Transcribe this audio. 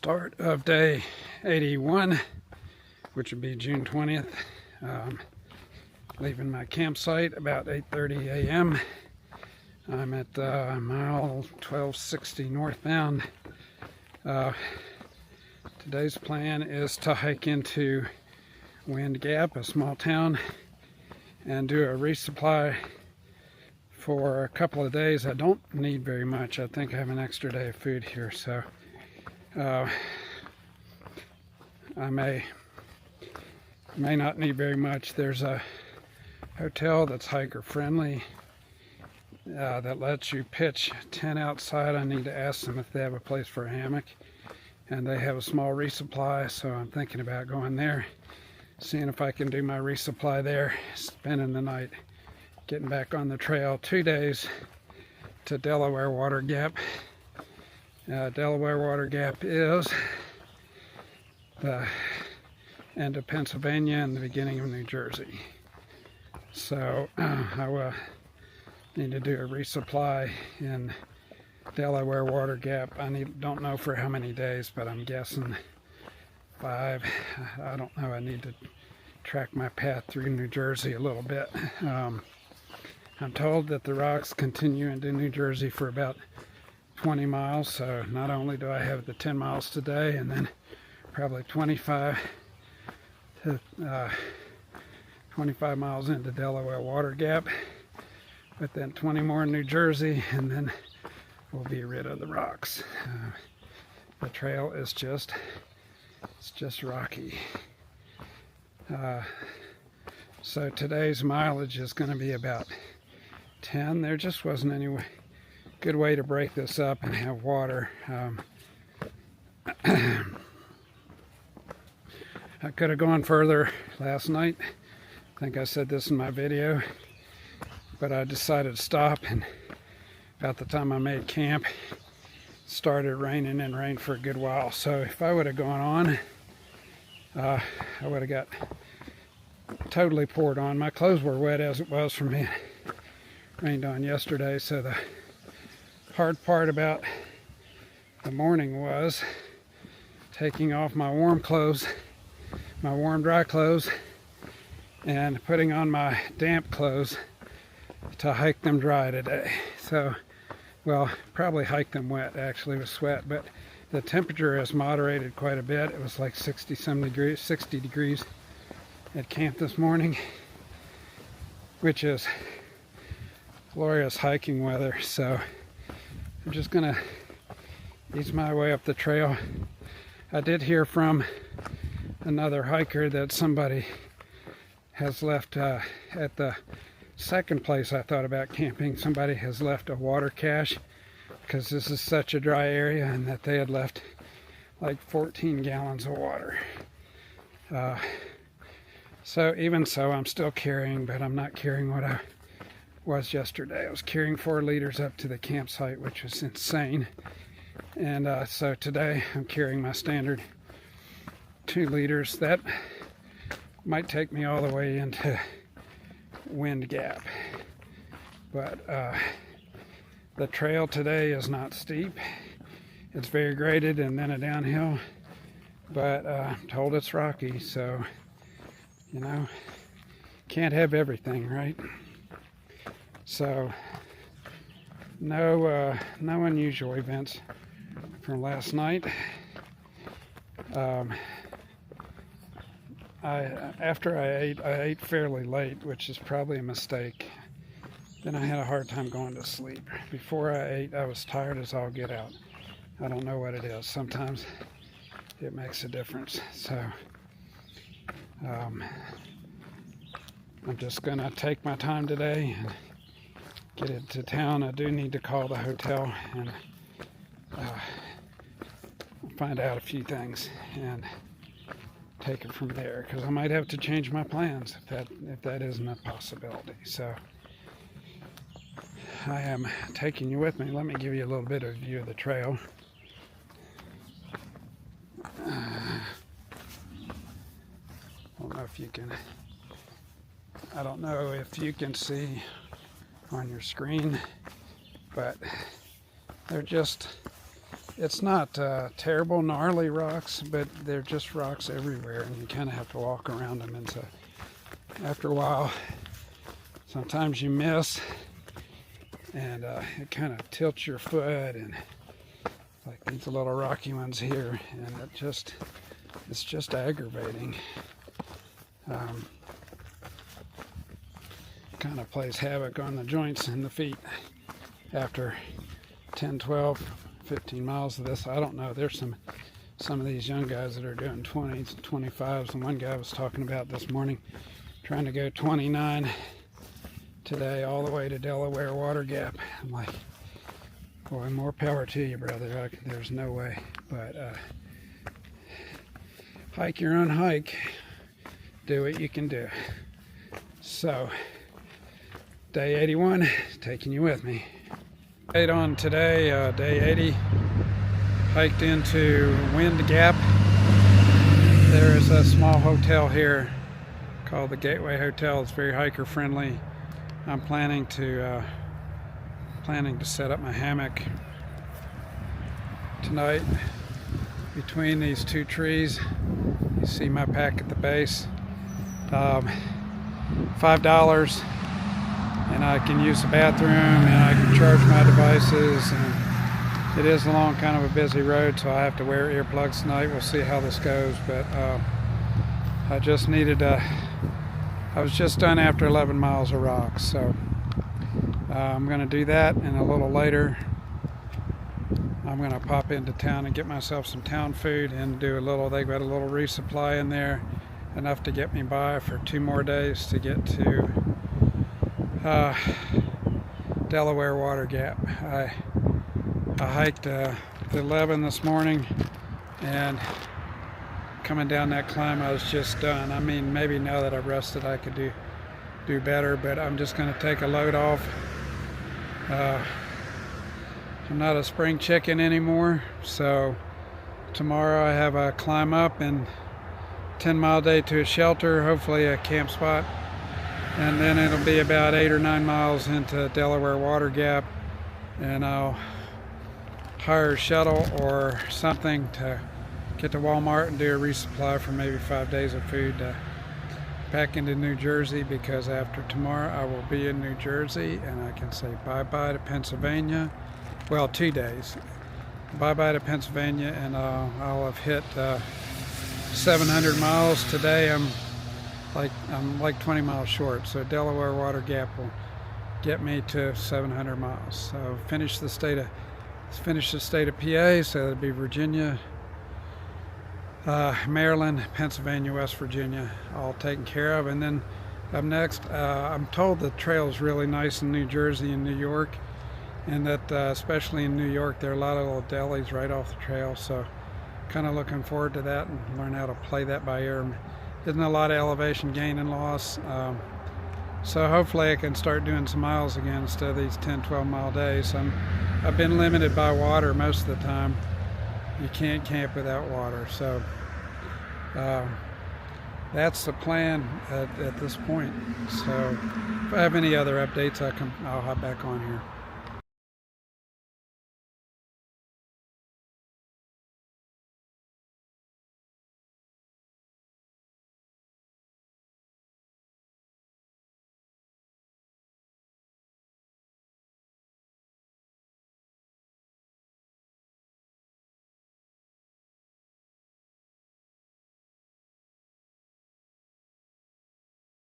Start of day 81, which would be June 20th. Leaving my campsite about 8:30 a.m. I'm at mile 1260 northbound. Today's plan is to hike into Wind Gap, a small town, and do a resupply for a couple of days. I don't need very much. I think I have an extra day of food here, so I may not need very much. There's a hotel that's hiker friendly that lets you pitch a tent outside. I need to ask them if they have a place for a hammock, and they have a small resupply, so I'm thinking about going there, seeing if I can do my resupply there, spending the night, getting back on the trail. 2 days to Delaware Water Gap. Delaware Water Gap is the end of Pennsylvania and the beginning of New Jersey. So I will need to do a resupply in Delaware Water Gap. Don't know for how many days, but I'm guessing 5. I don't know. I need to track my path through New Jersey a little bit. I'm told that the rocks continue into New Jersey for about 20 miles, so not only do I have the 10 miles today, and then probably 25 miles into Delaware Water Gap, but then 20 more in New Jersey, and then we'll be rid of the rocks. The trail is just rocky. So today's mileage is going to be about 10. There just wasn't any good way to break this up and have water. I could have gone further last night. I think I said this in my video, but I decided to stop, and about the time I made camp, it started raining and rained for a good while. So if I would have gone on, I would have got totally poured on. My clothes were wet as it was from being rained on yesterday, so the hard part about the morning was taking off my warm clothes, my warm dry clothes, and putting on my damp clothes to hike them dry today. So, well, probably hike them wet actually with sweat, but the temperature has moderated quite a bit. It was like 60 degrees at camp this morning, which is glorious hiking weather. So I'm just gonna ease my way up the trail. I did hear from another hiker that somebody has left at the second place I thought about camping. Somebody has left a water cache because this is such a dry area, and that they had left like 14 gallons of water. So even so, I'm still carrying, but I'm not carrying what I was yesterday. I was carrying 4 liters up to the campsite, which was insane. And so today I'm carrying my standard 2 liters. That might take me all the way into Wind Gap. But the trail today is not steep. It's very graded and then a downhill. But I'm told it's rocky, so, you know, can't have everything, right? So no unusual events from last night. After I ate fairly late, which is probably a mistake. Then I had a hard time going to sleep. Before I ate, I was tired as all get out. I don't know what it is. Sometimes it makes a difference. So I'm just gonna take my time today and get into town. I do need to call the hotel and find out a few things and take it from there, because I might have to change my plans if that isn't a possibility. So I am taking you with me. Let me give you a little bit of a view of the trail. I don't know if you can see on your screen, but they're just It's not terrible gnarly rocks, but they're just rocks everywhere, and you kind of have to walk around them. And so after a while, sometimes you miss, and it kind of tilts your foot, and like these little rocky ones here, and it's just aggravating. Kind of plays havoc on the joints in the feet after 10, 12, 15 miles of this. I don't know. There's some of these young guys that are doing 20s and 25s, and one guy was talking about this morning trying to go 29 today all the way to Delaware Water Gap. I'm like, boy, more power to you, brother. There's no way. But hike your own hike. Do what you can do. So, day 81, taking you with me. On today, day 80, hiked into Wind Gap. There is a small hotel here called the Gateway Hotel. It's very hiker friendly. I'm planning to set up my hammock tonight between these two trees. You see my pack at the base. $5. And I can use the bathroom, and I can charge my devices, and it is along kind of a busy road, so I have to wear earplugs tonight. We'll see how this goes, but I just needed I was just done after 11 miles of rocks, so I'm going to do that, and a little later I'm going to pop into town and get myself some town food and do they've got a little resupply in there, enough to get me by for 2 more days to get to Delaware Water Gap. I hiked the 11 this morning, and coming down that climb I was just done. I mean, maybe now that I've rested I could do better, but I'm just going to take a load off. I'm not a spring chicken anymore, so tomorrow I have a climb up and 10-mile day to a shelter, hopefully a camp spot. And then it'll be about 8 or 9 miles into Delaware Water Gap, and I'll hire a shuttle or something to get to Walmart and do a resupply for maybe 5 days of food back into New Jersey, because after tomorrow I will be in New Jersey, and I can say bye-bye to Pennsylvania. Well, 2 days. Bye-bye to Pennsylvania, and I'll have hit 700 miles today. I'm like 20 miles short, so Delaware Water Gap will get me to 700 miles. So finish the state of PA, so that'll be Virginia, Maryland, Pennsylvania, West Virginia, all taken care of. And then up next, I'm told the trail is really nice in New Jersey and New York, and that especially in New York there are a lot of little delis right off the trail, so kind of looking forward to that and learn how to play that by ear. Isn't a lot of elevation gain and loss, so hopefully I can start doing some miles again instead of these 10-12 mile days. I've been limited by water most of the time. You can't camp without water, so that's the plan at this point. So if I have any other updates, I'll hop back on here.